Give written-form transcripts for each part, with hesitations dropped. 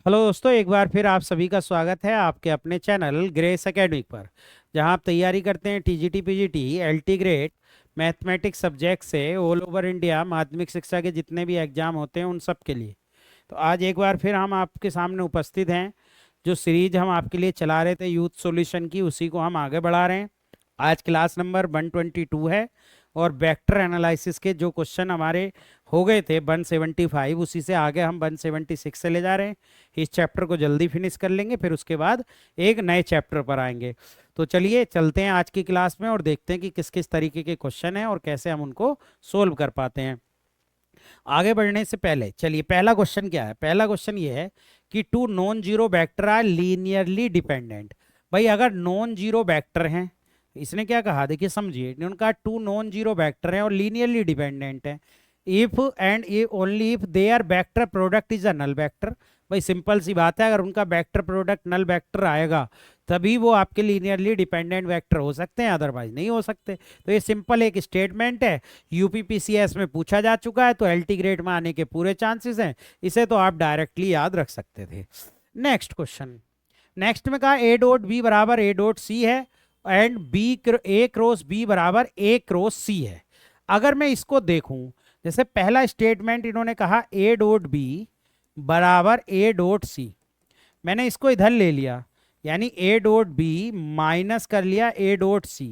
Hello दोस्तों, एक बार फिर आप सभी का स्वागत है आपके अपने चैनल ग्रेस एकेडमिक पर, जहां आप तैयारी करते हैं TGT PGT LT grade mathematics subject से ऑल ओवर इंडिया माध्यमिक शिक्षा के जितने भी एग्जाम होते हैं उन सब के लिए। तो आज एक बार फिर हम आपके सामने उपस्थित हैं। जो सीरीज हम आपके लिए चला रहे थे यूथ सॉल्यूशन की, उसी को हम आगे बढ़ा रहे हैं। आज क्लास नंबर 122 है और वेक्टर एनालिसिस के जो क्वेश्चन हमारे हो गए थे 175, उसी से आगे हम 176 से ले जा रहे हैं। इस चैप्टर को जल्दी फिनिश कर लेंगे, फिर उसके बाद एक नए चैप्टर पर आएंगे। तो चलिए चलते हैं आज की क्लास में और देखते हैं कि किस किस तरीके के क्वेश्चन हैं और कैसे हम उनको सोल्व कर पाते हैं। आगे बढ़ने से पहले चलिए, पहला क्वेश्चन क्या है। पहला क्वेश्चन ये है कि two non zero vector are linearly dependent. भाई अगर नॉन जीरो वेक्टर हैं, इसने क्या कहा, देखिए समझिए, उनका टू नॉन जीरो वेक्टर है और लीनियरली डिपेंडेंट है। If and only if their vector product is a null vector. भाई सिंपल सी बात है, अगर उनका वेक्टर प्रोडक्ट नल वेक्टर आएगा तभी वो आपके लीनियरली डिपेंडेंट वेक्टर हो सकते हैं, अदरवाइज नहीं हो सकते। तो ये सिंपल एक स्टेटमेंट है, यूपीपीसीएस में पूछा जा चुका है, तो एलटी ग्रेड में आने के पूरे चांसेस हैं। इसे तो आप डायरेक्टली याद रख सकते थे। नेक्स्ट क्वेश्चन, नेक्स्ट में कहा ए डॉट बी बराबर ए डॉट सी है and B A cross B बराबर ए क्रॉस सी है। अगर मैं इसको देखूं, जैसे पहला स्टेटमेंट इन्होंने कहा ए डॉट बी बराबर ए डॉट सी, मैंने इसको इधर ले लिया, यानी ए डॉट बी माइनस कर लिया ए डॉट सी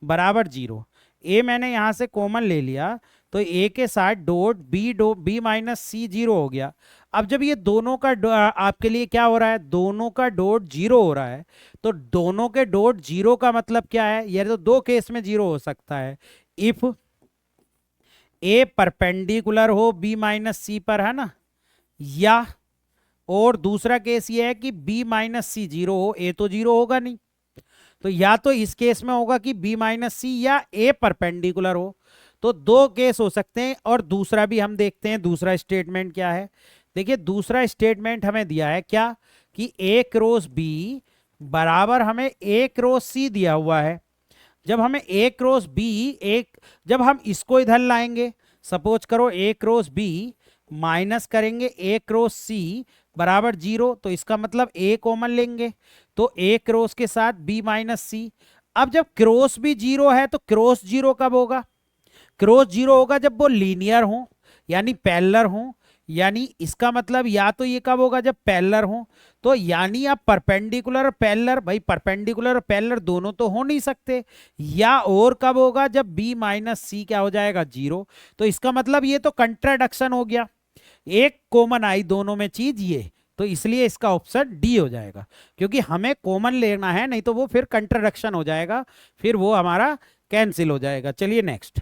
बराबर 0। ए मैंने यहां से कॉमन ले लिया, तो ए के साथ डॉट बी माइनस सी 0 हो गया। अब जब ये दोनों का आपके लिए क्या हो रहा है, दोनों का डॉट 0 हो रहा है, तो दोनों के डॉट 0 का मतलब क्या है, ये तो दो केस में 0 हो सकता है। इफ ए परपेंडिकुलर हो बी माइनस सी पर, है ना, या और दूसरा केस ये है कि b माइनस सी 0 हो, a तो 0 होगा नहीं। तो या तो इस केस में होगा कि b माइनस सी या a परपेंडिकुलर हो। तो दो केस हो सकते हैं। और दूसरा भी हम देखते हैं, दूसरा स्टेटमेंट क्या है। देखिए दूसरा स्टेटमेंट हमें दिया है क्या, कि a क्रॉस b बराबर हमें a क्रॉस c दिया हुआ है। जब हमें a क्रॉस b जब हम इसको इधर लाएंगे, सपोज करो a क्रॉस b माइनस करेंगे a क्रॉस c बराबर 0, तो इसका मतलब a कॉमन लेंगे, तो a क्रॉस के साथ b माइनस सी। अब जब क्रॉस भी 0 है तो क्रॉस 0 कब होगा, क्रॉस 0 होगा जब वो लीनियर हो, यानी पैरेलल हो। यानी इसका मतलब या तो ये कब होगा, जब पैरेलल हो। तो यानी आप परपेंडिकुलर और पैरेलल, भाई परपेंडिकुलर और पैरेलल दोनों तो हो नहीं सकते। या और कब होगा, जब b माइनस सी क्या हो जाएगा, 0। तो इसका मतलब ये तो कंट्राडिक्शन हो गया, एक कॉमन आई दोनों में चीज ये, तो इसलिए इसका ऑप्शन डी हो जाएगा, क्योंकि हमें कॉमन लेना है, नहीं तो वो फिर कंट्राडिक्शन हो जाएगा, फिर वो हमारा कैंसिल हो जाएगा। चलिए नेक्स्ट,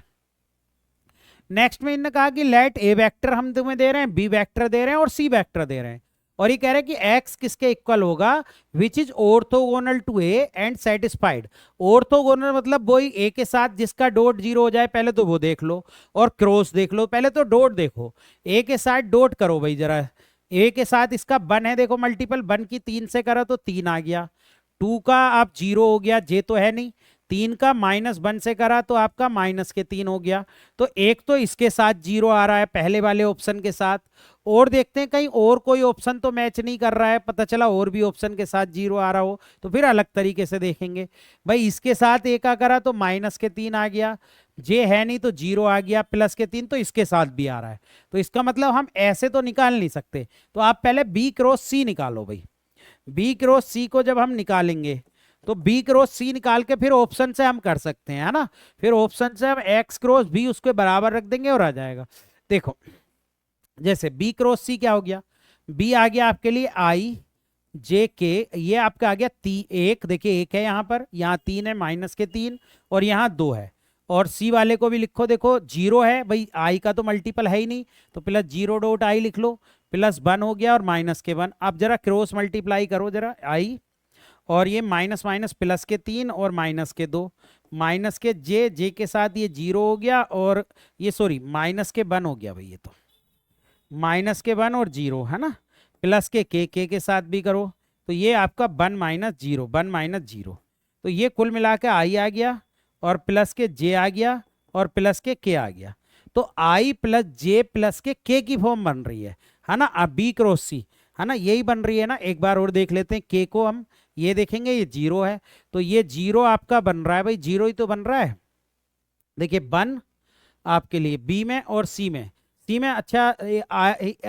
नेक्स्ट में इन्होंने कहा कि लेट ए वेक्टर हम तुम्हें दे रहे हैं, बी वेक्टर दे रहे हैं और सी वेक्टर दे रहे हैं, और ये कह रहे हैं कि एक्स किसके इक्वल होगा, which is orthogonal to A and satisfied. Orthogonal मतलब वही ए के साथ जिसका डॉट 0 हो जाए, पहले तो वो देख लो, और क्रॉस देख लो। पहले तो डॉट देखो, ए के साथ डॉट करो भाई जरा, ए के साथ इसका 1 है, देखो मल्टीपल 1 की 3 से करो तो 3 आ गया, 2 का आप 0 हो गया, जे तो है नहीं, 3 का -1 से करा तो आपका -3 हो गया। तो एक तो इसके साथ 0 आ रहा है पहले वाले ऑप्शन के साथ, और देखते हैं कहीं और कोई ऑप्शन तो मैच नहीं कर रहा है, पता चला और भी ऑप्शन के साथ 0 आ रहा हो तो फिर अलग तरीके से देखेंगे। भाई इसके साथ एक का करा तो -3 आ गया, जे है नहीं तो 0 आ गया, +3 तो इसके साथ भी आ रहा है। तो इसका मतलब हम ऐसे तो निकाल नहीं सकते, तो आप पहले बी क्रॉस सी निकालो। भाई बी क्रॉस सी को जब हम निकालेंगे तो बी क्रॉस सी निकाल के फिर ऑप्शन से हम कर सकते हैं, है ना, फिर ऑप्शन से हम एक्स क्रॉस बी उसके बराबर रख देंगे और आ जाएगा। देखो जैसे बी क्रॉस सी क्या हो गया, बी आ गया आपके लिए आई जे के, ये आपका आ गया एक, देखिए एक है यहाँ पर, यहाँ 3 है -3, और यहाँ 2 है। और सी वाले को भी लिखो, देखो 0 है, भाई आई का तो मल्टीपल है ही नहीं, तो +0 डॉट आई लिख लो, +1 हो गया और -1। अब जरा क्रॉस मल्टीप्लाई करो जरा आई, और ये माइनस माइनस +3 और -2, माइनस के जे के साथ ये 0 हो गया, और ये सॉरी -1 हो गया भाई, ये तो -1 और 0 है ना, प्लस के साथ भी करो, तो ये आपका 1 - 0, तो ये कुल मिला के आई आ गया, और प्लस के जे आ गया, और प्लस के आ गया। तो आई प्लस जे प्लस के की फॉर्म बन रही है ना। अब बी क्रॉस सी, है ना, यही बन रही है ना। एक बार और देख लेते हैं के को हम, ये देखेंगे ये 0 है, तो ये 0 आपका बन रहा है भाई, 0 ही तो बन रहा है। देखिए बन आपके लिए बी में और सी में, सी में अच्छा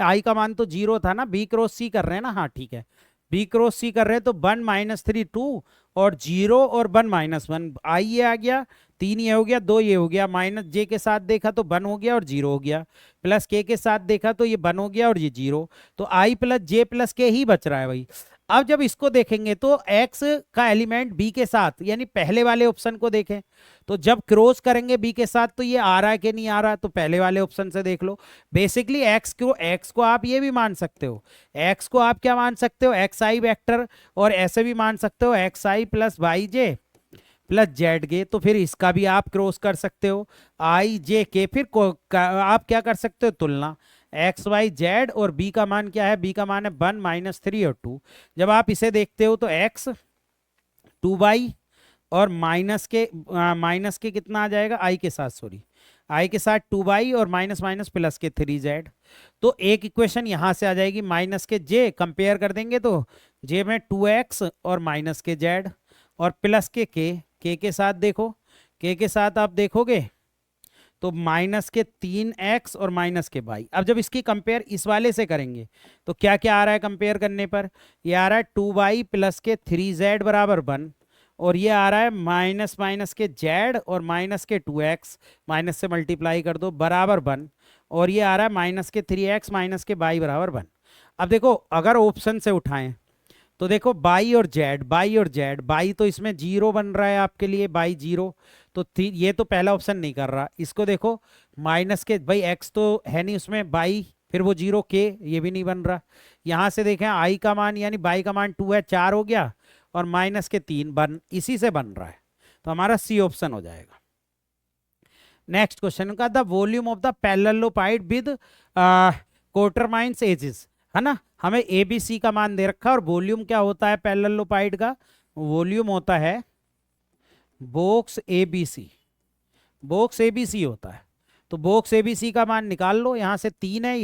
आई का मान तो 0 था ना, बी क्रॉस सी कर रहे हैं ना, हाँ ठीक है, बी क्रॉस सी कर रहे हैं तो 1 - 3 2 और 0 और 1 - 1, आई ये आ गया, 3 ये हो गया, 2 ये हो गया, माइनस जे के साथ देखा तो 1 हो गया और 0 हो गया, प्लस के साथ देखा तो ये 1 हो गया और ये 0, तो आई प्लस जे प्लस के ही बच रहा है भाई। अब जब इसको देखेंगे तो x का एलिमेंट b के साथ, यानी पहले वाले ऑप्शन को देखें, तो जब क्रॉस करेंगे b के साथ तो ये आ रहा है कि नहीं आ रहा, तो पहले वाले ऑप्शन से देख लो। बेसिकली x को आप ये भी मान सकते हो, x को आप क्या मान सकते हो, xi वेक्टर, और ऐसे भी मान सकते हो xi प्लस वाई जे प्लस जेड के, तो फिर इसका भी आप क्रॉस कर सकते हो आई जे के, फिर आप क्या कर सकते हो, तुलना एक्स वाई जेड, और बी का मान क्या है, बी का मान है 1 - 3 और 2। जब आप इसे देखते हो तो एक्स 2 y और माइनस के कितना आ जाएगा, आई के साथ, सॉरी आई के साथ 2 y और माइनस माइनस प्लस के 3 z, तो एक इक्वेशन यहां से आ जाएगी, माइनस के जे कंपेयर कर देंगे तो जे में 2x और माइनस के जेड और प्लस के साथ देखो, के साथ आप देखोगे तो माइनस के 3x और माइनस के y। अब जब इसकी कंपेयर इस वाले से करेंगे तो क्या क्या आ रहा है कंपेयर करने पर, ये आ रहा है 2y प्लस के 3z बराबर 1, और ये आ रहा है माइनस माइनस के z और माइनस के 2x, माइनस से मल्टीप्लाई कर दो बराबर 1, और ये आ रहा है माइनस के 3x माइनस के y बराबर 1। अब देखो अगर ऑप्शन से उठाएं तो देखो बाई और जेड, बाई तो इसमें 0 बन रहा है आपके लिए, बाई 0, तो ये तो पहला ऑप्शन नहीं कर रहा। इसको देखो माइनस के भाई एक्स तो है नहीं उसमें, बाई फिर वो 0 के, ये भी नहीं बन रहा। यहाँ से देखें आई का मान यानी बाई का मान 2 है, 4 हो गया, और माइनस के 3 इसी से बन रहा है, तो हमारा सी ऑप्शन हो जाएगा। नेक्स्ट क्वेश्चन का, the volume of the parallelopiped with coterminous edges, है ना, हमें ए बी सी का मान दे रखा है, और वॉल्यूम क्या होता है पैरेललोपाइड का, वॉल्यूम होता है box A B C, box A B C होता है। तो बॉक्स ए बी सी का मान निकाल लो, यहाँ से 3 है,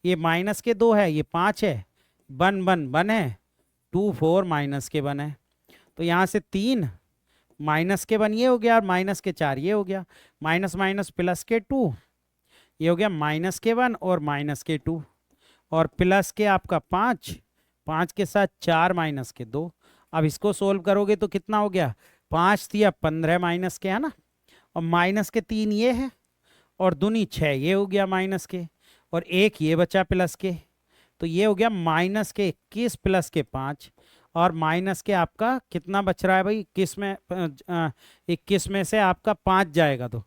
ये माइनस के 2 है, ये 5 है, 1 है, 2 4 माइनस के 1 है, तो यहाँ से 3 माइनस के 1 ये हो गया, और माइनस के 4 ये हो गया, माइनस माइनस प्लस के 2 ये हो गया, माइनस के 1 और माइनस के 2, और प्लस के आपका 5, 5 के साथ 4 माइनस के 2। अब इसको सोल्व करोगे तो कितना हो गया, 5 दिया 15 माइनस के, है ना, और माइनस के 3 ये है, और दूनी 6 ये हो गया माइनस के, और एक ये बचा प्लस के, तो ये हो गया माइनस के 21 प्लस के 5, और माइनस के आपका कितना बच रहा है भाई, 21 में से आपका 5 जाएगा तो,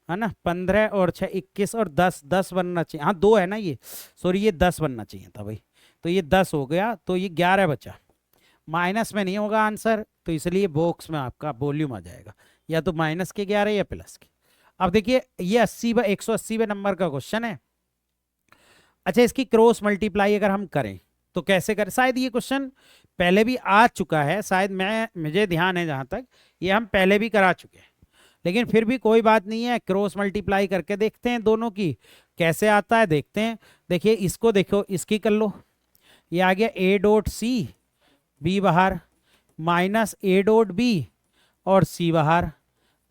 है ना, 15 और 6 21 और 10, 10 बनना चाहिए, हाँ 2 है ना ये, सॉरी ये 10 बनना चाहिए था भाई, तो ये 10 हो गया, तो ये 11 बचा, माइनस में नहीं होगा आंसर, तो इसलिए बॉक्स में आपका वॉल्यूम आ जाएगा, या तो माइनस के 11 या प्लस के। अब देखिए ये 180वें नंबर का क्वेश्चन है। अच्छा इसकी क्रॉस मल्टीप्लाई अगर हम करें तो कैसे करें, शायद ये क्वेश्चन पहले भी आ चुका है, शायद मुझे ध्यान है जहां तक, ये हम पहले भी करा चुके हैं, लेकिन फिर भी कोई बात नहीं है, क्रॉस मल्टीप्लाई करके देखते हैं दोनों की कैसे आता है, देखते हैं। देखिए इसको देखो, इसकी कर लो, ये आ गया ए डॉट सी, बी बाहर, माइनस ए डॉट बी और सी बाहर,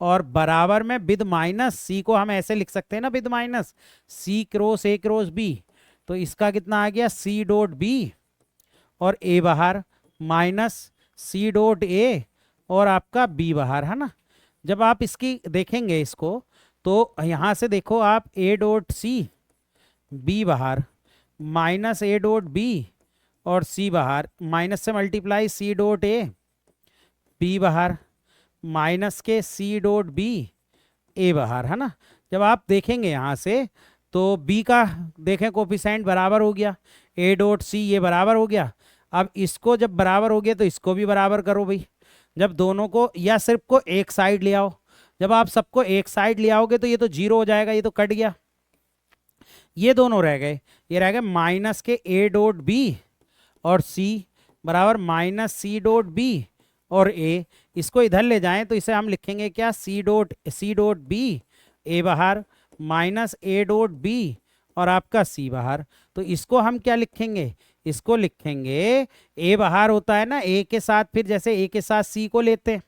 और बराबर में विद माइनस, सी को हम ऐसे लिख सकते हैं ना, with minus C cross A cross B, तो इसका कितना आ गया सी डॉट बी और ए बाहर, माइनस सी डॉट ए और आपका बी बाहर, है ना। जब आप इसकी देखेंगे इसको तो यहाँ से देखो आप ए डॉट सी, बी बाहर, माइनस ए डॉट बी और सी बाहर, माइनस से multiply C dot A, B बाहर, माइनस के सी डॉट बी, ए बाहर, है ना। जब आप देखेंगे यहाँ से तो बी का देखें कोफिशिएंट बराबर हो गया, ए डॉट सी ये बराबर हो गया। अब इसको जब बराबर हो गया तो इसको भी बराबर करो भाई, जब दोनों को या सिर्फ को एक साइड ले आओ, जब आप सबको एक साइड ले आओगे तो ये तो 0 हो जाएगा, ये तो कट गया, ये दोनों रह गए, ये रह गए माइनस के ए डॉट बी और सी बराबर माइनस सी डॉट बी और ए, इसको इधर ले जाएं तो इसे हम लिखेंगे क्या, सी डॉट बी, ए बाहर, माइनस ए डॉट बी और आपका सी बाहर, तो इसको हम क्या लिखेंगे, इसको लिखेंगे, ए बाहर होता है ना, ए के साथ, फिर जैसे ए के साथ सी को लेते हैं,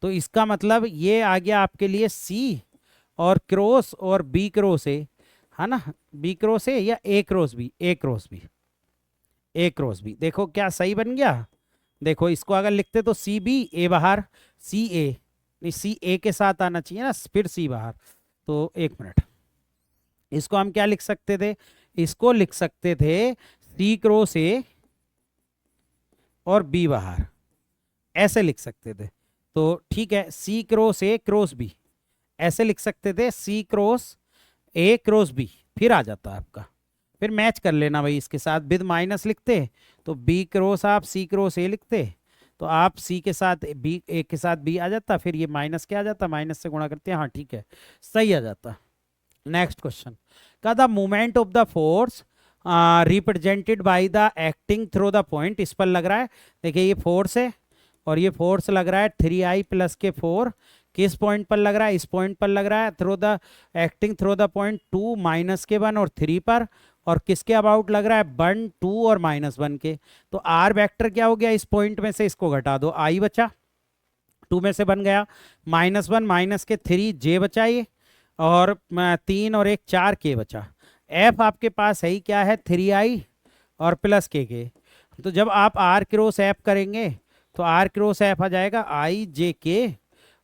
तो इसका मतलब ये आ गया आपके लिए सी और क्रॉस और बी क्रॉस ए, है ना, बी क्रॉस ए या ए cross B, A cross B, A cross B. देखो क्या सही बन गया। देखो इसको अगर लिखते तो सी बी, ए बाहर, सी ए, नहीं सी ए के साथ आना चाहिए ना, फिर सी बाहर। तो एक मिनट, इसको हम क्या लिख सकते थे, इसको लिख सकते थे सी क्रॉस ए और बी बाहर, ऐसे लिख सकते थे। तो ठीक है, सी क्रॉस ए क्रॉस बी, ऐसे लिख सकते थे, सी क्रॉस ए क्रॉस बी, फिर आ जाता आपका, फिर मैच कर लेना भाई इसके साथ, विद माइनस लिखते तो बी क्रॉस आप सी क्रॉस ए लिखते, तो आप सी के साथ बी, ए के साथ बी आ जाता, फिर ये माइनस क्या आ जाता, माइनस से गुणा करते हैं, हाँ ठीक है सही आ जाता। नेक्स्ट क्वेश्चन का, the movement of the force represented by the acting through the point, इस पर लग रहा है, देखिए ये फोर्स है और ये फोर्स लग रहा है 3i प्लस के 4, किस पॉइंट पर लग रहा है, इस पॉइंट पर लग रहा है, through the acting through the point 2 minus के 1 और 3 पर, और किसके अबाउट लग रहा है 1 2 और -1 के। तो आर वेक्टर क्या हो गया, इस पॉइंट में से इसको घटा दो, आई बचा, 2 में से बन गया, -1 माइनस के 3 जे बचा ये, और 3 और 1 4 के बचा। एफ आपके पास है ही क्या है, 3i और प्लस के। तो जब आप आर क्रॉस एफ करेंगे तो आर क्रॉस एफ आ जाएगा आई जे के,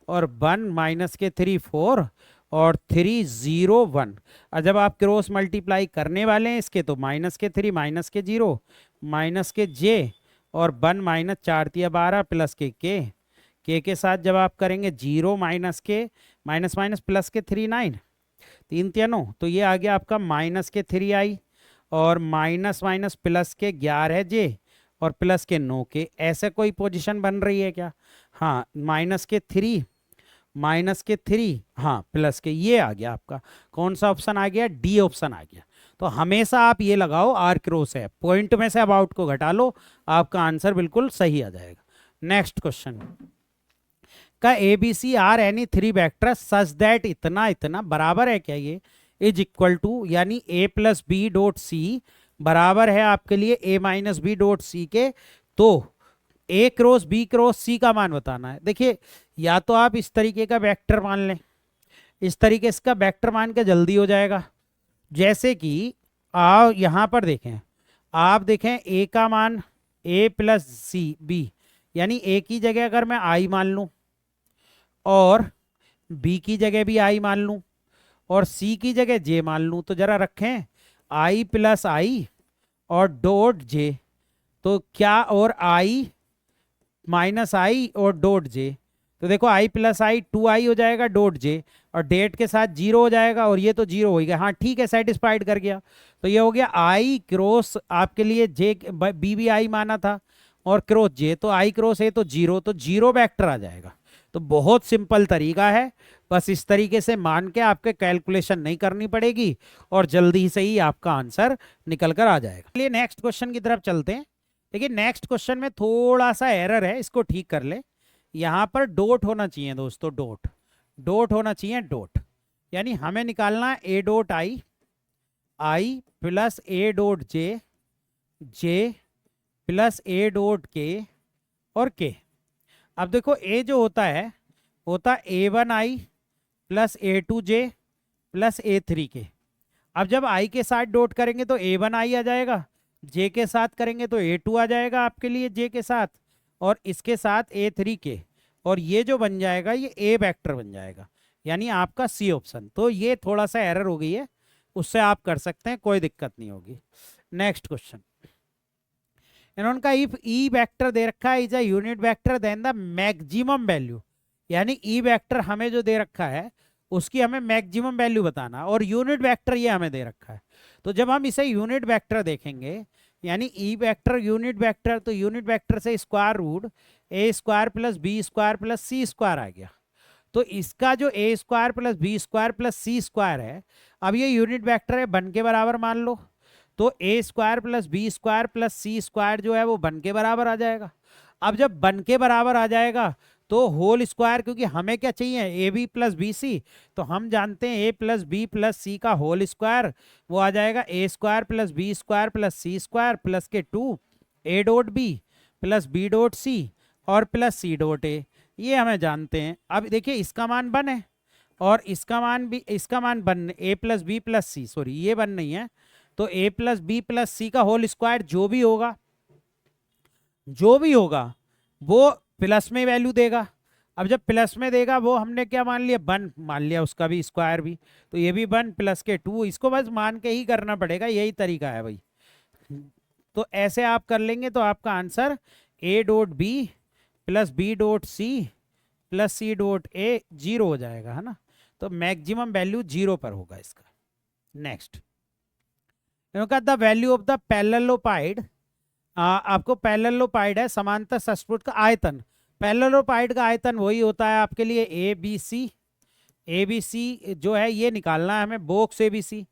और 1 माइनस के 3 4 और 3 0 1। और जब आप क्रॉस मल्टीप्लाई करने वाले हैं इसके, तो माइनस के 3 माइनस के 0 माइनस के जे और 1 माइनस 4 तिया 12 प्लस के साथ जब आप करेंगे 0 माइनस के माइनस माइनस प्लस के 3 9 3 तिया 9, तो ये आ गया आपका माइनस के 3i और माइनस माइनस प्लस के 11 जे और प्लस के 9 के। ऐसे कोई पोजीशन बन रही है क्या, हाँ माइनस के 3 हाँ प्लस के, ये आ गया आपका कौन सा ऑप्शन आ गया, डी ऑप्शन आ गया। तो हमेशा आप ये लगाओ आर क्रॉस है, पॉइंट में से अबाउट को घटा लो, आपका आंसर बिल्कुल सही आ जाएगा। नेक्स्ट क्वेश्चन का, A B C are any 3 vector such that इतना इतना बराबर है क्या, ये इज इक्वल टू, यानी ए प्लस बी डॉट सी बराबर है आपके लिए ए माइनस बी डॉट सी के, तो ए क्रॉस बी क्रॉस सी का मान बताना है। देखिए या तो आप इस तरीके का वेक्टर मान लें, इस तरीके से का वेक्टर मान के जल्दी हो जाएगा, जैसे कि आप यहां पर देखें, आप देखें ए का मान ए प्लस सी बी, यानी ए की जगह अगर मैं आई मान लूं और बी की जगह भी आई मान लूं और सी की जगह जे मान लूं, तो जरा रखें आई प्लस आई और डॉट जे, तो क्या, और आई माइनस आई और डॉट जे, तो देखो आई प्लस आई 2i हो जाएगा डॉट जे, और डेट के साथ 0 हो जाएगा, और ये तो 0 हो गया, हाँ ठीक है सेटिस्फाइड कर गया। तो ये हो गया आई क्रॉस आपके लिए जे, बी भी आई माना था और क्रॉस जे, तो आई क्रॉस ए तो 0, तो 0 वेक्टर आ जाएगा। तो बहुत सिंपल तरीका है, बस इस तरीके से मान के आपके कैलकुलेशन नहीं करनी पड़ेगी और जल्दी से ही आपका आंसर निकल कर आ जाएगा। चलिए नेक्स्ट क्वेश्चन की तरफ चलते हैं। देखिए नेक्स्ट क्वेश्चन में थोड़ा सा एरर है, इसको ठीक कर ले। यहाँ पर डॉट होना चाहिए दोस्तों, डॉट होना चाहिए, डॉट, यानी हमें निकालना ए dot I plus A dot J plus A dot के और के। अब देखो ए जो होता है A1i plus A2j plus A3 के। अब जब i के साथ डॉट करेंगे तो A1i आ जाएगा, j के साथ करेंगे तो A2 आ जाएगा आपके लिए j के साथ, और इसके साथ A3 के, और ये जो बन जाएगा ये A वेक्टर बन जाएगा, यानी आपका C ऑप्शन। तो ये थोड़ा सा एरर हो गई है, उससे आप कर सकते हैं, कोई दिक्कत नहीं होगी। नेक्स्ट क्वेश्चन, इन्होंने कहा इफ ई वेक्टर दे रखा है is a unit vector then the maximum value, यानी ई वेक्टर हमें जो दे रखा है उसकी हमें मैक्सिमम वैल्यू बताना, और यूनिट वेक्टर ये हमें दे रखा है। तो जब हम इसे यूनिट वेक्टर देखेंगे, यानी ई वेक्टर यूनिट वेक्टर, तो यूनिट वेक्टर से square root a square plus b square plus c square आ गया। तो इसका जो a square plus b square plus c square है, अब ये यूनिट वेक्टर है, बन के बराबर मान लो, तो a square plus b square plus c square जो है वो बन के बराबर आ जाएगा। अब जब बन के बराबर आ जाएगा तो होल स्क्वायर, क्योंकि हमें क्या चाहिए, a b plus b c, तो हम जानते हैं a plus b plus c का होल स्क्वायर वो आ जाएगा a square plus b square plus c square plus के 2 a dot B plus B dot c और प्लस सी डॉट ए। ये हमें जानते हैं। अब देखिए इसका मान 1 है और इसका मान भी, इसका मान 1, ए प्लस बी प्लस सी, सॉरी ये 1 नहीं है, तो ए प्लस बी प्लस सी का होल स्क्वायर जो भी होगा, जो भी होगा वो प्लस में वैल्यू देगा। अब जब प्लस में देगा वो हमने क्या मान लिया, 1 मान लिया, उसका भी स्क्वायर भी, तो ये भी 1 प्लस के 2, इसको बस मान के ही करना पड़ेगा, यही तरीका है भाई। तो ऐसे आप कर लेंगे तो आपका answer A dot B plus B dot C plus C dot A 0 हो जाएगा, है ना। तो मैक्सिमम वैल्यू 0 पर होगा इसका। Next, the value of the parallelopiped, आपको पैरेललोपाइड है समांतर षट्भुज का आयतन। पैरेललोपाइड का आयतन वही होता है आपके लिए A B C. A B C जो है ये निकालना है हमें, बॉक्स ए बी सी।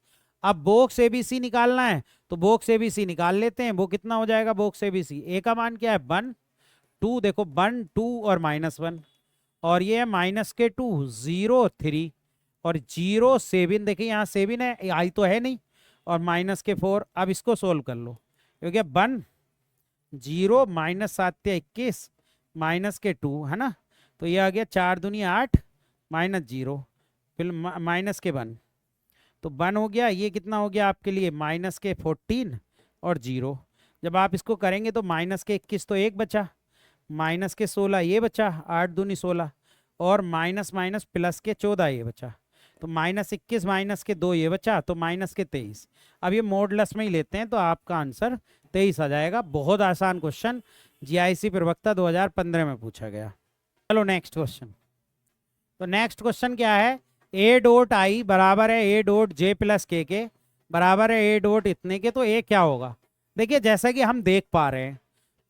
अब बॉक्स ए बी सी निकालना है तो बॉक्स ए बी सी निकाल लेते हैं। वो कितना हो जाएगा बॉक्स ए बी सी, ए का मान क्या है 1 2, देखो 1 2 और -1, और ये है माइनस के 2 0 3 और 0 7, देखिए यहाँ 7 है, आई तो है नहीं, और माइनस के 4। अब इसको सोल्व कर लो, क्योंकि 1 0 -7 21 माइनस के 2, है ना। तो ये आ गया 4 दूनी 8 -0 फिर माइनस के 1, तो 1 हो गया। ये कितना हो गया आपके लिए माइनस के 14 और 0। जब आप इसको करेंगे तो माइनस के 21 तो 1 बचा, माइनस के 16 ये बचा, 8 दूनी 16, और माइनस माइनस प्लस के 14 ये बचा, तो -21 माइनस के 2 ये बचा, तो माइनस के 23। अब ये मॉडुलस में ही लेते हैं तो आपका आंसर 23 आ जाएगा। बहुत आसान क्वेश्चन, जीआईसी प्रवक्ता 2015 में पूछा गया। चलो नेक्स्ट क्वेश्चन। तो नेक्स्ट क्वेश्चन क्या है, ए डॉट आई बराबर है ए डॉट जे प्लस के बराबर है ए डॉट इतने के, तो ए क्या होगा। देखिए जैसा कि हम देख पा रहे हैं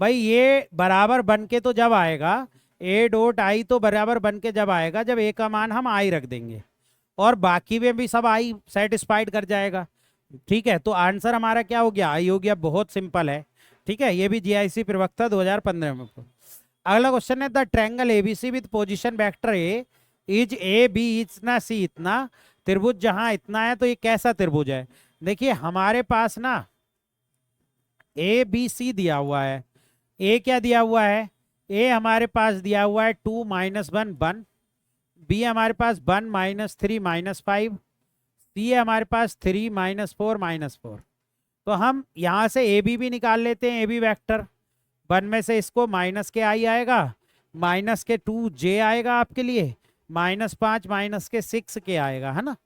भाई, ये बराबर बन के तो जब आएगा, ए डॉट आई तो बराबर बन के जब आएगा जब ए का मान हम आई रख देंगे, और बाकी में भी सब आई सेटिस्फाइड कर जाएगा। ठीक है, तो आंसर हमारा क्या हो गया, आई हो गया। बहुत सिंपल है, ठीक है। ये भी जीआईसी प्रवक्ता 2015 में। अगला क्वेश्चन है, the triangle ABC with position vector A is A B इतना सी इतना, त्रिभुज जहां इतना है तो ये कैसा त्रिभुज है। देखिए हमारे पास ना ए बी सी दिया हुआ है। ए क्या दिया हुआ है, ए हमारे पास दिया हुआ है 2 -1 1, बी हमारे पास 1 -3 -5, सी है हमारे पास 3 -4 -4। तो हम यहाँ से ए बी भी निकाल लेते हैं, ए बी वैक्टर 1 में से इसको माइनस के आई आएगा, माइनस के 2 जे आएगा आपके लिए, -5 माइनस के 6 के आएगा, है ना।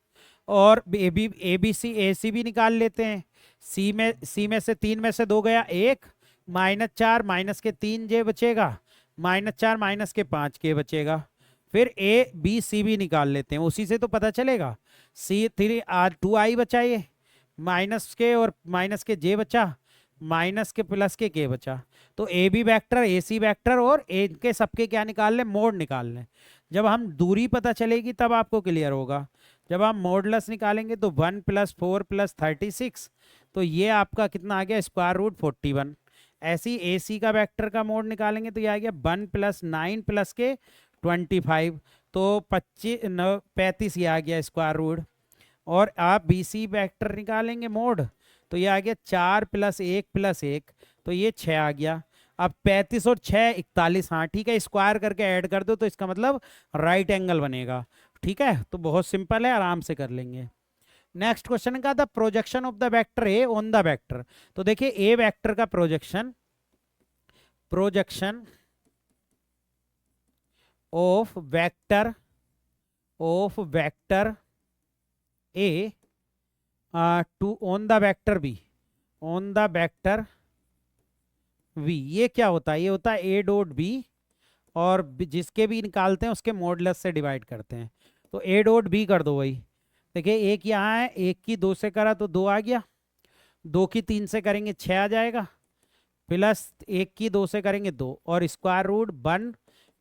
और ए बी सी भी निकाल लेते हैं। सी में से 3 में से 2 गया 1, -4 माइनस के 3 जे बचेगा, -4 माइनस के 5 के बचेगा। फिर ए बी सी भी निकाल लेते हैं, उसी से तो पता चलेगा। सी 3 2 आई बचा, ये माइनस के और माइनस के जे बचा, माइनस के प्लस के बचा। तो A B vector A C vector और ए के सबके क्या निकाल लें, मोड निकाल लें। जब हम दूरी पता चलेगी तब आपको क्लियर होगा। जब आप मॉडुलस निकालेंगे तो 1 + 4 + 36, तो ये आपका कितना आ गया √41। ऐसे ही ए सी का वेक्टर का मोड निकालेंगे तो ये आ गया 1 + 9 + के 25, तो 35 ये आ गया √। और आप बी सी वैक्टर निकालेंगे मोड तो ये आ गया 4 + 1 + 1, तो ये 6 आ गया। अब 35 और 6 41, हाँ ठीक है, स्क्वायर करके ऐड कर दो तो इसका मतलब राइट एंगल बनेगा। ठीक है, तो बहुत सिंपल है, आराम से कर लेंगे। नेक्स्ट क्वेश्चन का, the projection of the vector A on the vector. तो देखिए ए वेक्टर का projection of vector A to on the vector B, ये क्या होता है, ये होता है ए डॉट बी, और जिसके भी निकालते हैं उसके मॉडुलस से डिवाइड करते हैं। तो ए डॉट बी कर दो वही। देखिए एक यहाँ है, 1 की 2 से करा तो 2 आ गया, 2 की 3 से करेंगे 6 आ जाएगा, प्लस 1 की 2 से करेंगे 2, और √1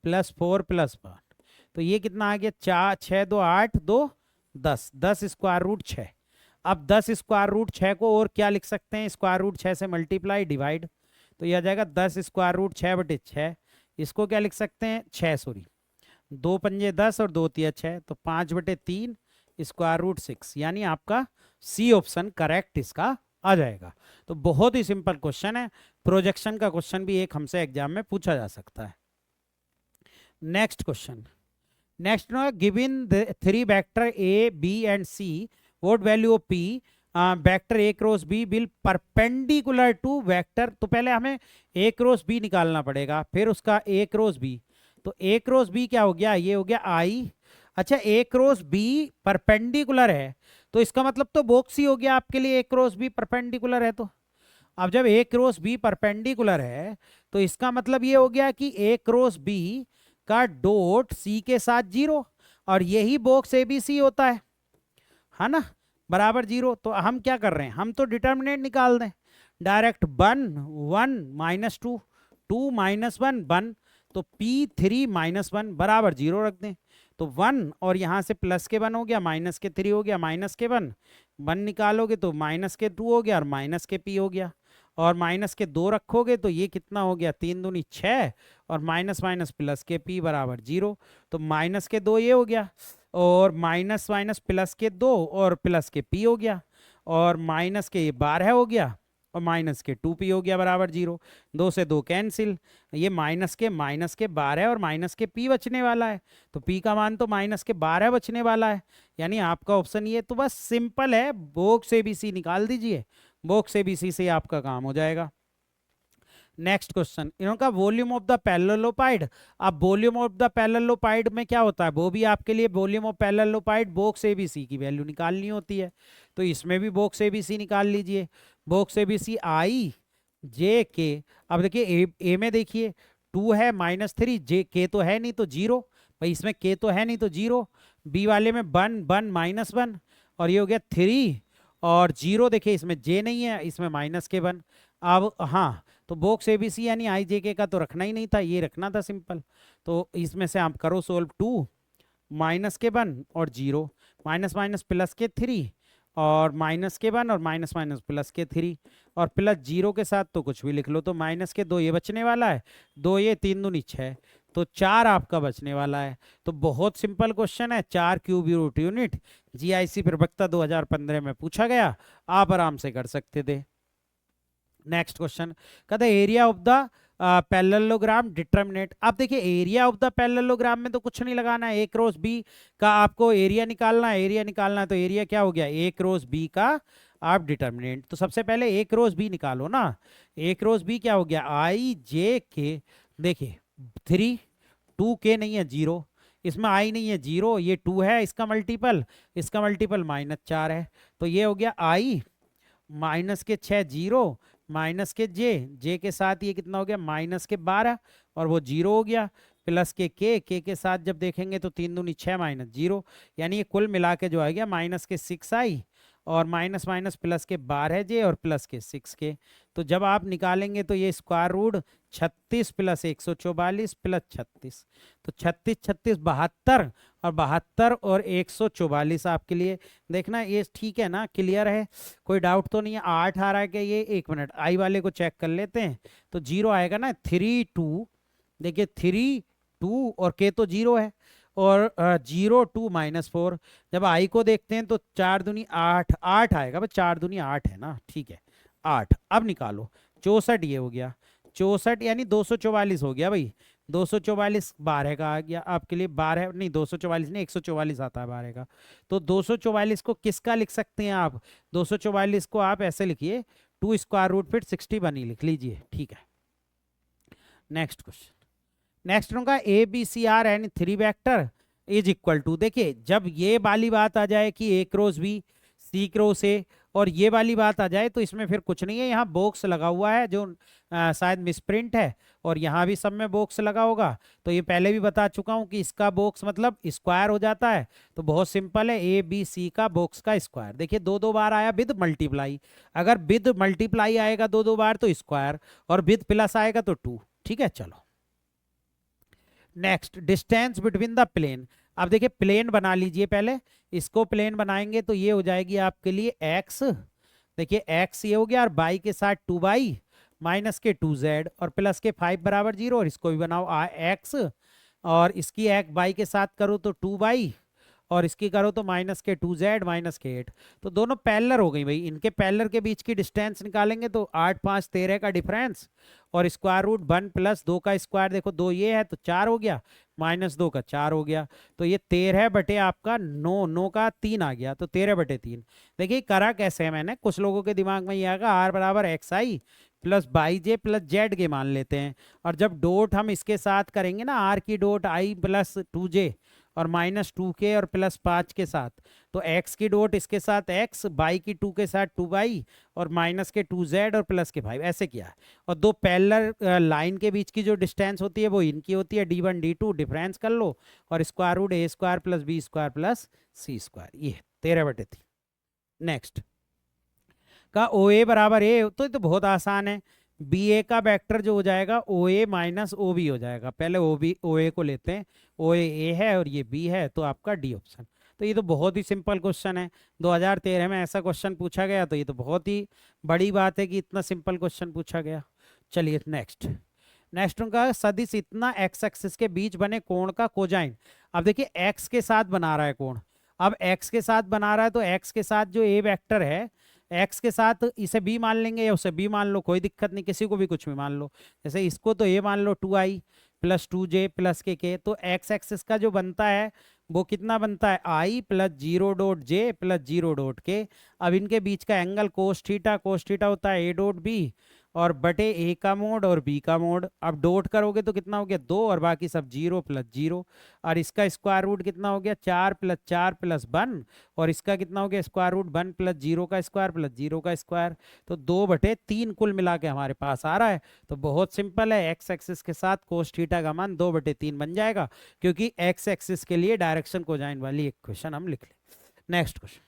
+ 4 + 5, तो ये कितना आ गया 4 6 2 8 2 10, 10 √6। अब 10 √6 को और क्या लिख सकते हैं, √6 से मल्टीप्लाई डिवाइड, तो यह आ जाएगा 10 √6/6। इसको क्या लिख सकते हैं 6, सॉरी दो पंजे 10 और दो तिया 6, तो 5/3 स्क्वायर रूट 6, यानी आपका सी ऑप्शन करेक्ट इसका आ जाएगा। तो बहुत ही सिंपल क्वेश्चन है, प्रोजेक्शन का क्वेश्चन भी एक हमसे एग्जाम में पूछा जा सकता है। Next question, next no, given the three vector A B and C, what value of P vector A cross B will perpendicular to vector. तो पहले हमें ए क्रॉस बी निकालना पड़ेगा, फिर उसका ए क्रॉस बी। तो ए क्रॉस बी क्या हो गया, ये हो गया आई। अच्छा, ए क्रॉस बी परपेंडिकुलर है, तो इसका मतलब तो बॉक्स ही हो गया आपके लिए, ए क्रॉस बी परपेंडिकुलर है। तो अब जब ए क्रॉस बी परपेंडिकुलर है, तो इसका मतलब ये हो गया कि ए क्रॉस बी का डॉट सी के साथ 0, और यही बॉक्स एबीसी होता है ना, बराबर 0। तो हम क्या कर रहे हैं, हम तो डिटर्मिनेंट निकाल दें डायरेक्ट, 1 1 -2 2 -1 1, तो P3 -1 बराबर 0 रख दें। तो 1 और यहाँ से प्लस के 1 हो गया, माइनस के 3 हो गया, माइनस के 1 1 निकालोगे तो माइनस के 2 हो गया, और माइनस के P हो गया, और माइनस के 2 रखोगे तो ये कितना हो गया, 3 दूनी 6, और माइनस माइनस प्लस के P बराबर 0। तो माइनस के 2 ये हो गया, और माइनस माइनस प्लस के 2 और प्लस के P हो गया, और माइनस के ये 12 हो गया, और माइनस के 2P हो गया बराबर 0। 2 से 2 कैंसिल, ये माइनस के 12 और माइनस के P बचने वाला है, तो P का मान तो माइनस के 12 बचने वाला है, यानी आपका ऑप्शन ये। तो बस सिंपल है, बॉक्स एबीसी निकाल दीजिए, बॉक्स एबीसी से आपका काम हो जाएगा। नेक्स्ट क्वेश्चन, इनका वॉल्यूम ऑफ द पैरेललोपाइड। अब वॉल्यूम ऑफ द पैरेललोपाइड में क्या होता है, वो भी आपके लिए वॉल्यूम ऑफ पैरेललोपाइड बॉक्स एबीसी की वैल्यू निकालनी होती है। तो इसमें भी बॉक्स एबीसी निकाल लीजिए, बॉक्स एबीसी आई जे के। अब देखिए ए में देखिए 2 है -3, जे के तो है नहीं तो 0, भाई इसमें के तो है नहीं तो 0। बी वाले में 1 1 -1, और ये हो गया 3 और 0, देखिए इसमें जे नहीं है, इसमें माइनस के 1। अब हाँ, तो बॉक्स एबीसी यानी आई जे के का तो रखना ही नहीं था, ये रखना था सिंपल। तो इसमें से आप करो सोल्व, 2 माइनस के 1 और 0, माइनस माइनस प्लस के 3, और माइनस के 1 और माइनस माइनस प्लस के 3, और प्लस 0 के साथ तो कुछ भी लिख लो। तो माइनस के 2 ये बचने वाला है, 2 ये 3 दूनी 6, तो 4 आपका बचने वाला है। तो बहुत सिंपल क्वेश्चन है, 4 क्यूब रूट यूनिट, जीआईसी प्रवक्ता 2015 में पूछा गया, आप आराम से कर सकते थे। नेक्स्ट क्वेश्चन, कहता है area of the parallelogram determinate. अब देखिए एरिया ऑफ द पैरेललोग्राम में तो कुछ नहीं लगाना है, ए क्रॉस बी का आपको एरिया निकालना है, एरिया निकालना है, तो एरिया क्या हो गया, ए क्रॉस बी का आप डिटरमिनेंट। तो सबसे पहले ए क्रॉस बी निकालो ना, ए क्रॉस बी क्या हो गया, आई जे के। देखिए 3 2 के नहीं है 0, इसमें आई नहीं है 0, ये 2 है, इसका मल्टीपल -4 है, तो ये हो गया आई माइनस के 6 0, माइनस के जे के साथ ये कितना हो गया, माइनस के 12, और वो 0 हो गया, प्लस के साथ जब देखेंगे तो 3 दूनी 6 -0, यानी ये कुल मिला के जो आ गया माइनस के 6 आई, और माइनस माइनस प्लस के 12 जे और प्लस के 6 के। तो जब आप निकालेंगे तो ये स्क्वायर रूट 36 प्लस 144 प्लस 36, तो 36 36 72, और 72 और 144 आपके लिए देखना, ये ठीक है ना, क्लियर है, कोई डाउट तो नहीं है। 8 आ रहा है क्या, ये 1 मिनट आई वाले को चेक कर लेते हैं, तो 0 आएगा ना, 3 2, देखिए 3 2 और के तो 0 है, और 0 2 -4, जब आई को देखते हैं तो 4 दूनी 8 8 आएगा, बस 4 दूनी 8 है ना, ठीक है 8। अब निकालो 64, ये हो गया 64, यानी 244 हो गया भाई, 244 12 का आ गया आपके लिए, 12 नहीं 244 नहीं 144 आता है 12 का। तो 244 को किसका लिख सकते हैं आप, 244 को आप ऐसे लिखिए 2 स्क्वायर रूट फिर 61 ही लिख लीजिए, ठीक है। नेक्स्ट क्वेश्चन, नेक्स्ट होगा a B C are and 3 vector is equal to. देखिए जब ये वाली बात आ जाए कि a cross b c cross a, और ये वाली बात आ जाए तो इसमें फिर कुछ नहीं है, यहाँ बॉक्स लगा हुआ है जो शायद मिसप्रिंट है, और यहाँ भी सब में बॉक्स लगा होगा। तो ये पहले भी बता चुका हूँ कि इसका बॉक्स मतलब स्क्वायर हो जाता है, तो बहुत सिंपल है, ए बी सी का बॉक्स का स्क्वायर। देखिए 2 2 बार आया विद मल्टीप्लाई, अगर विद मल्टीप्लाई आएगा 2 2 बार तो स्क्वायर, और विद प्लस आएगा तो 2, ठीक है। चलो next, distance between the plane. अब देखिए प्लेन बना लीजिए, पहले इसको प्लेन बनाएंगे तो ये हो जाएगी आपके लिए x, देखिए x ये हो गया, और बाई के साथ 2y माइनस के 2z और प्लस के 5 बराबर 0, और इसको भी बनाओ x और इसकी एक बाई के साथ करो तो 2 बाई, और इसकी करो तो -2z -8। तो दोनों पैरेलल हो गई भाई। इनके पैरेलल के बीच की डिस्टेंस निकालेंगे तो 8 5 13 का डिफरेंस, और स्क्वायर रूट 1 + 2 का स्क्वायर, देखो 2 ये है तो 4 हो गया, -2 का 4 हो गया। तो ये 13 बटे आपका 9, 9 का 3 आ गया, तो 13/3। देखिए करा कैसे है मैंने, कुछ लोगों के दिमाग में ये आएगा r बराबर xi plus by J plus Z के मान लेते हैं, और जब डॉट हम इसके साथ करेंगे ना, r की डॉट i + 2j और -2k और +5 के साथ, तो x की डॉट इसके साथ x, बाई की 2 के साथ 2 बाई, और -2z और +5 ऐसे किया है। और दो पैरेलल लाइन के बीच की जो डिस्टेंस होती है वो इनकी होती है d1 d2, डिफरेंस कर लो, और square root a² + b² + c², ये 13/3। नेक्स्ट का ओ ए बराबर ए, तो ये तो बहुत आसान है। बी ए का वेक्टर जो हो जाएगा ओ ए माइनस ओ बी हो जाएगा। पहले ओ बी ओ ए को लेते हैं, ओ ए है और ये बी है, तो आपका डी ऑप्शन। तो ये तो बहुत ही सिंपल क्वेश्चन है, 2013 में ऐसा क्वेश्चन पूछा गया, तो ये तो बहुत ही बड़ी बात है कि इतना सिंपल क्वेश्चन पूछा गया। चलिए नेक्स्ट, नेक्स्ट उनका सदिश इतना एक्स एक्सिस के बीच बने कोण का कोजाइन। अब देखिए एक्स के साथ बना रहा है कोण, अब एक्स के साथ बना रहा है तो एक्स के साथ जो ए वेक्टर है, एक्स के साथ इसे बी मान लेंगे या उसे बी मान लो, कोई दिक्कत नहीं, किसी को भी कुछ भी मान लो। जैसे इसको तो ए मान लो 2i + 2j + के, तो एक्स एक्सिस का जो बनता है वो कितना बनता है, i + 0.j + 0.k। अब इनके बीच का angle cos theta, cos theta होता है a.b और बटे ए का मोड और बी का मोड। अब डॉट करोगे तो कितना हो गया 2, और बाकी सब 0 + 0, और इसका स्क्वायर रूट कितना हो गया 4 + 4 + 1, और इसका कितना हो गया स्क्वायर रूट 1 + 0 का स्क्वायर + 0 का स्क्वायर। तो 2/3 कुल मिला के हमारे पास आ रहा है। तो बहुत सिंपल है, एक्स एक्सिस के साथ कोस थीटा का मान 2/3 बन जाएगा, क्योंकि एक्स एक्सिस के लिए डायरेक्शन कोजाइन वाली इक्वेशन हम लिख लें। नेक्स्ट क्वेश्चन,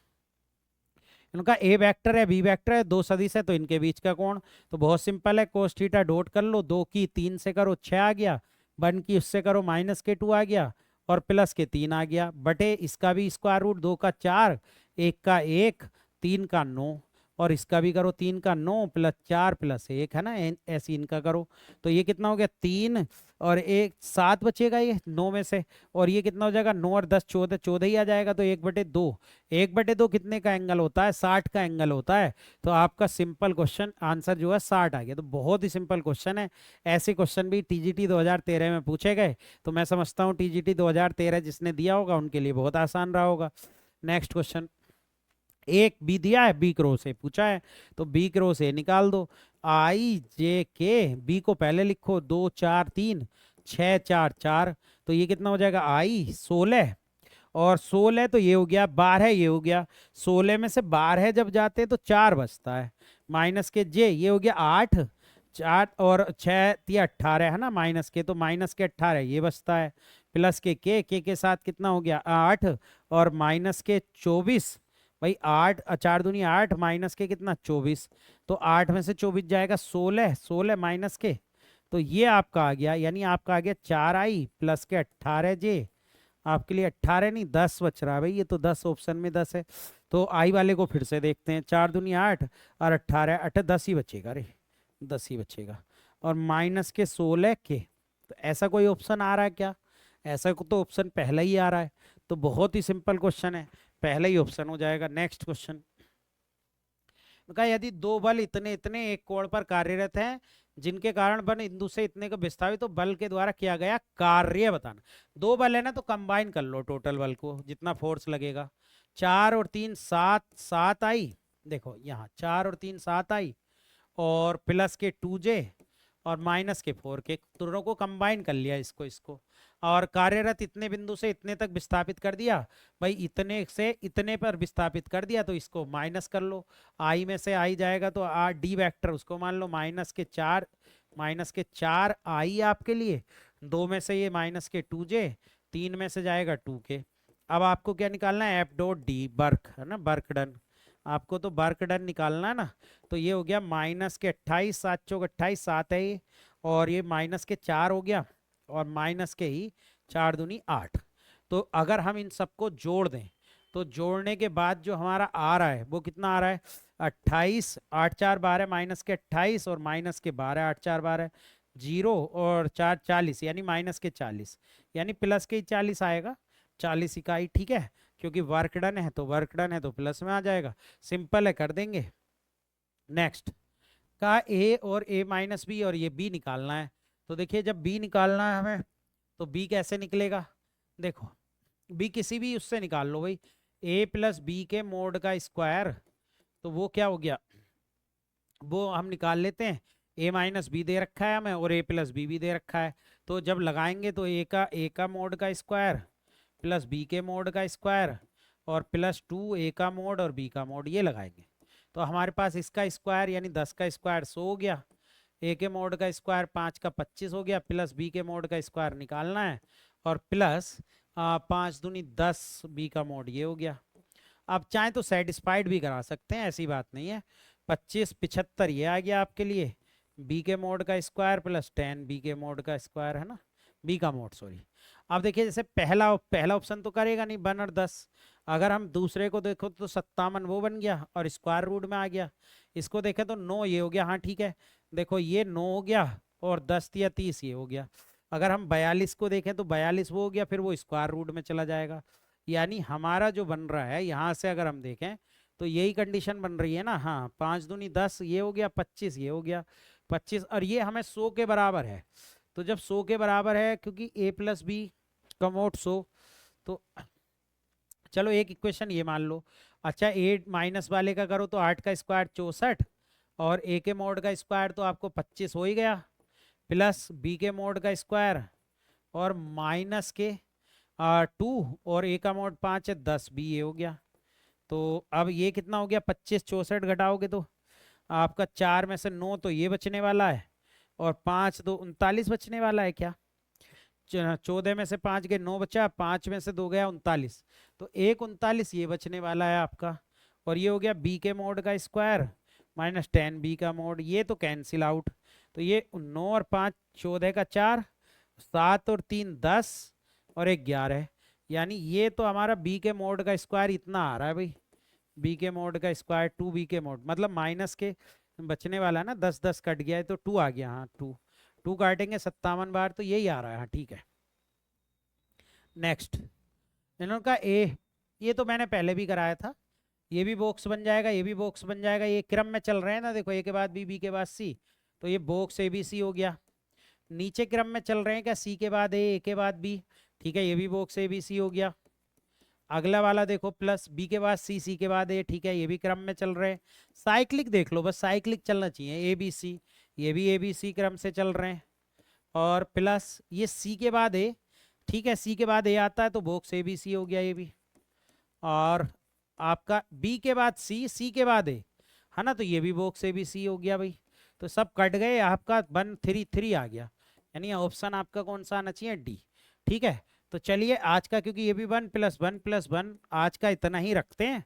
इनका ए वेक्टर है बी वेक्टर है, दो सदिश है, तो इनके बीच का कोण तो बहुत सिंपल है, कोस थीटा डॉट कर लो, 2 की 3 से करो 6 आ गया, 1 की उससे करो -2 आ गया, और +3 आ गया, बटे इसका भी स्क्वायर रूट, 2 का 4, 1 का 1, 3 का 9, और इसका भी करो 3 का 9 + 4 + 1 है ना, ऐसे इनका करो। तो ये कितना हो गया 3 और 1 7 बचेगा ये 9 में से, और ये कितना हो जाएगा 9 और 10 14, 14 ही आ जाएगा, तो 1/2, 1/2 कितने का एंगल होता है 60 का एंगल होता है। तो आपका सिंपल क्वेश्चन आंसर जो है 60 आ गया। तो बहुत ही सिंपल क्वेश्चन है, ऐसे क्वेश्चन भी टीजीटी 2013 में पूछे गए, तो मैं समझता हूँ टीजीटी 2013 जिसने दिया होगा उनके लिए बहुत आसान रहा होगा। नेक्स्ट क्वेश्चन, एक बी दिया है, बी क्रॉस ए पूछा है, तो बी क्रॉस ए निकाल दो, i j k, बी को पहले लिखो, 2 4 3 6 4 4, तो ये कितना हो जाएगा i 16, और 16 तो ये हो गया, 12 ये हो गया, 16 में से 12 जब जाते हैं तो 4 बचता है, माइनस के जे ये हो गया 8, 4 और 6 या 18 है ना, माइनस के तो -18 ये बचता है, प्लस के साथ कितना हो गया 8, और -24, भाई 8 4 दूनी 8, माइनस के कितना 24, तो 8 में से 24 जाएगा 16, 16 माइनस के, तो ये आपका आ गया, यानी आपका आ गया 4i प्लस के 18j, आपके लिए 18 नहीं 10 बच रहा है भाई, ये तो 10 ऑप्शन में 10 है। तो आई वाले को फिर से देखते हैं, 4 दूनी 8 और 18 8 10 ही बचेगा रे, 10 ही बचेगा, और माइनस के 16 के, तो ऐसा कोई ऑप्शन आ रहा है क्या, ऐसा तो ऑप्शन पहला ही आ रहा है। तो बहुत ही सिंपल क्वेश्चन है, पहला ही ऑप्शन हो जाएगा। नेक्स्ट क्वेश्चन, कहा यदि दो बल इतने इतने एक कोण पर कार्यरत हैं जिनके कारण बल इंदु से इतने का विस्थापित तो बल के द्वारा किया गया कार्य बताना। दो बल है ना, तो कंबाइन कर लो टोटल बल को, जितना फोर्स लगेगा, 4 और 3 7, 7 आई, देखो यहाँ 4 और 3 7 आई, और प्लस के 2j और माइनस के 4 के, दोनों को कंबाइन कर लिया इसको इसको, और कार्यरत इतने बिंदु से इतने तक विस्थापित कर दिया, भाई इतने से इतने पर विस्थापित कर दिया, तो इसको माइनस कर लो, आई में से आई जाएगा तो आर डी वेक्टर उसको मान लो -4 आई आपके लिए, 2 में से ये -2j, 3 में से जाएगा 2k। अब आपको क्या निकालना है F.D वर्क है ना, वर्क डन, आपको तो वर्क डन निकालना है ना। तो ये हो गया -28, 7 चौक 28, 7 है ये, और ये -4 हो गया, और माइनस के ही 4 दूनी 8। तो अगर हम इन सबको जोड़ दें, तो जोड़ने के बाद जो हमारा आ रहा है वो कितना आ रहा है 28, 8 4 12 -28, और -12 8 4 12, जीरो और 4 40 यानी माइनस के 40 यानी प्लस के 40 आएगा, 40 इकाई, ठीक है। क्योंकि वर्क डन है तो वर्क डन है तो प्लस में आ जाएगा, सिंपल है, कर देंगे। नेक्स्ट का ए और ए माइनस बी और ये बी निकालना है। तो देखिए जब बी निकालना है हमें तो बी कैसे निकलेगा, देखो बी किसी भी उससे निकाल लो भाई, ए प्लस बी के मोड का स्क्वायर, तो वो क्या हो गया, वो हम निकाल लेते हैं। ए माइनस बी दे रखा है हमें और ए प्लस बी भी दे रखा है, तो जब लगाएंगे तो ए का मोड का स्क्वायर प्लस बी के मोड का स्क्वायर और प्लस 2 ए का मोड और बी का मोड, ये लगाएंगे। तो हमारे पास इसका स्क्वायर यानी 10 का स्क्वायर 100 हो गया, ए के मोड का स्क्वायर 5 का 25 हो गया, प्लस बी के मोड का स्क्वायर निकालना है और प्लस 5 दूनी 10 बी का मोड, ये हो गया। आप चाहें तो सेटिस्फाइड भी करा सकते हैं, ऐसी बात नहीं है। 25 75 ये आ गया आपके लिए, बी के मोड का स्क्वायर प्लस 10 बी के मोड का स्क्वायर, है ना, बी का मोड सॉरी। अब देखिए जैसे पहला पहला ऑप्शन तो करेगा नहीं 1 और 10, अगर हम दूसरे को देखो तो 57 वो बन गया और स्क्वायर रूट में आ गया। इसको देखें तो 9 ये हो गया, हाँ ठीक है, देखो ये 9 हो गया और 10 या 30 ये हो गया। अगर हम 42 को देखें तो 42 वो हो गया, फिर वो स्क्वायर रूट में चला जाएगा। यानी हमारा जो बन रहा है यहाँ से अगर हम देखें तो यही कंडीशन बन रही है ना, हाँ 5 दूनी 10 ये हो गया, 25 ये हो गया, 25 और ये हमें 100 के बराबर है। तो जब 100 के बराबर है क्योंकि ए प्लस बी का मोड 100, तो चलो एक इक्वेशन ये मान लो। अच्छा 8 माइनस वाले का करो तो 8 का स्क्वायर 64 और ए के मोड का स्क्वायर तो आपको 25 हो ही गया, प्लस बी के मोड का स्क्वायर और माइनस के 2 और ए का मोड 5 है 10 बी ये हो गया। तो अब ये कितना हो गया, 25 64 घटाओगे तो आपका 4 में से 9 तो ये बचने वाला है और 5 2 39 बचने वाला है क्या, 14 में से 5 गए 9 बचा, 5 में से 2 गया 39, तो 1 39 ये बचने वाला है आपका। और ये हो गया बी के मोड का स्क्वायर माइनस 10 बी का मोड, ये तो कैंसिल आउट, तो ये 9 और 5 14 का 4, 7 और 3 10 और 1 11, यानी ये तो हमारा बी के मोड का स्क्वायर इतना आ रहा है भाई, बी के मोड का स्क्वायर 2 बी के मोड मतलब माइनस के बचने वाला है ना, 10 10 कट गया है तो 2 आ गया, हाँ 2 2 काटेंगे 57 बार तो यही आ रहा है, हाँ ठीक है। नेक्स्ट इन्होंने कहा ए, ये तो मैंने पहले भी कराया था, ये भी बॉक्स बन जाएगा, ये भी बॉक्स बन जाएगा, ये क्रम में चल रहे हैं ना, देखो ए के बाद बी के बाद सी, तो ये बॉक्स ए बी सी हो गया। नीचे क्रम में चल रहे हैं क्या, सी के बाद ए के बाद बी, ठीक है, ये भी बॉक्स ए बी सी हो गया। अगला वाला देखो प्लस बी के बाद सी के बाद ए, ठीक है, ये भी क्रम में चल रहे हैं। साइक्लिक देख लो, बस साइक्लिक चलना चाहिए, ए बी सी, ये भी ए बी सी क्रम से चल रहे हैं और प्लस ये सी के बाद ए, ठीक है, सी के बाद ए आता है तो बॉक्स ए बी सी हो गया ये भी। और आपका बी के बाद सी के बाद ए, है ना, तो ये भी बॉक्स ए बी सी हो गया भाई। तो सब कट गए, आपका 1 3 3 आ गया, यानी ऑप्शन आपका कौन सा आना चाहिए, डी, ठीक है। तो चलिए आज का, क्योंकि ये भी 1 + 1 + 1 आज का इतना ही रखते हैं।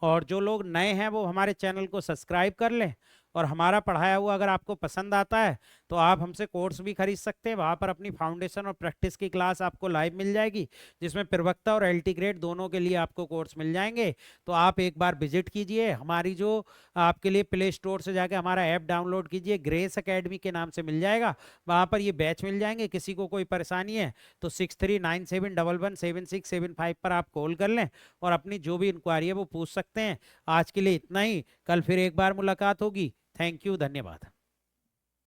और जो लोग नए हैं वो हमारे चैनल को सब्सक्राइब कर लें, और हमारा पढ़ाया हुआ अगर आपको पसंद आता है तो आप हमसे कोर्स भी खरीद सकते हैं, वहाँ पर अपनी फाउंडेशन और प्रैक्टिस की क्लास आपको लाइव मिल जाएगी, जिसमें प्रवक्ता और एलटी ग्रेड दोनों के लिए आपको कोर्स मिल जाएंगे। तो आप एक बार विजिट कीजिए हमारी जो आपके लिए प्ले स्टोर से जाके हमारा ऐप डाउनलोड कीजिए, ग्रेस एकेडमी के नाम से मिल जाएगा, वहाँ पर ये बैच मिल जाएंगे। किसी को कोई परेशानी है तो 6397117675 पर आप कॉल कर लें और अपनी जो भी इंक्वायरी है वो पूछ सकते हैं। आज के लिए इतना ही, कल फिर एक बार मुलाकात होगी। थैंक यू, धन्यवाद।